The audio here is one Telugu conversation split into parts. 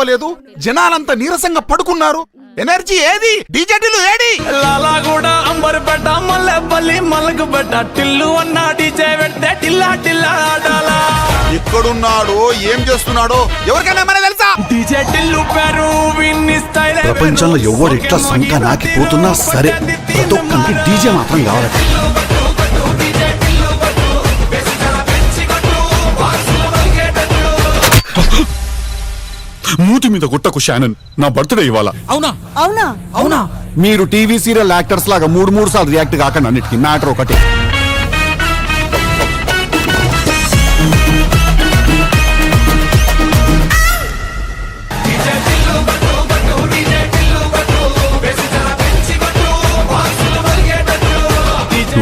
నడవలేదు, జనాలంతా నీరసంగా పడుకున్నారు. ఎనర్జీ ఏది? డీజేలు ఏడి? లాలాగూడ అంబర్పేట మల్లెపల్లి మలకపేట టిల్లు అన్న డీజే పెడితే టిల్లా టిల్లా ఆడాలా. ఎక్కడున్నాడో ఏం చేస్తున్నాడో ఎవరికైనా మన తెలుసా? డీజే టిల్లు పేరు విన్ని స్టైల్. ప్రపంచంలో ఎవరు ఇట్లా సంఖ్య నాకిపోతున్నా సరే, ప్రతి ఒక్కరికి డీజే మాత్రం కావాలి. మూతి మీద గుట్టకు షానన్, నా బర్త్డే ఇవాళ. అవునా అవునా అవునా? మీరు టీవీ సీరియల్ యాక్టర్స్ లాగా మూడు సార్లు రియాక్ట్ కాకండి. అన్నిటికీ మ్యాటర్ ఒకటే.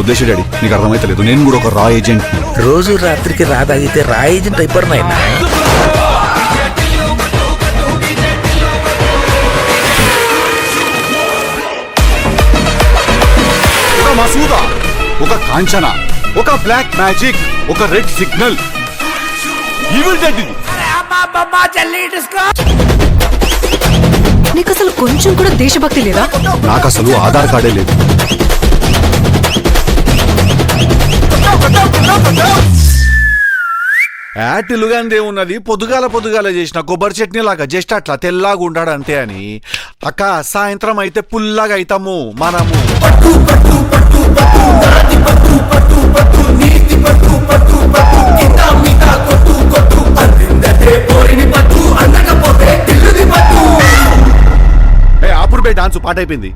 ఉద్దేశం డాడీ, నీకు అర్థమైతలేదు. నేను కూడా ఒక రా ఏజెంట్. రోజు రాత్రికి రాదాగితే రా ఏజెంట్ అయిపోరు నాయన. ఒక మసూదా, ఒక కాంచన, ఒక బ్లాక్ మ్యాజిక్, ఒక రెడ్ సిగ్నల్. నీకు అసలు కొంచెం కూడా దేశభక్తి లేదా? నాకు అసలు ఆధార్ కార్డే లేదు. యాటిలుగాందే ఉన్నది. పొద్దుగాల చేసిన కొబ్బరి చట్నీ లాగా జస్ట్ అట్లా తెల్లాగా ఉండాడు అంతే అని. అక్క సాయంత్రం అయితే పుల్లాగా అవుతాము మనము. ఆపురు బే డాన్స్ పాట అయిపోయింది.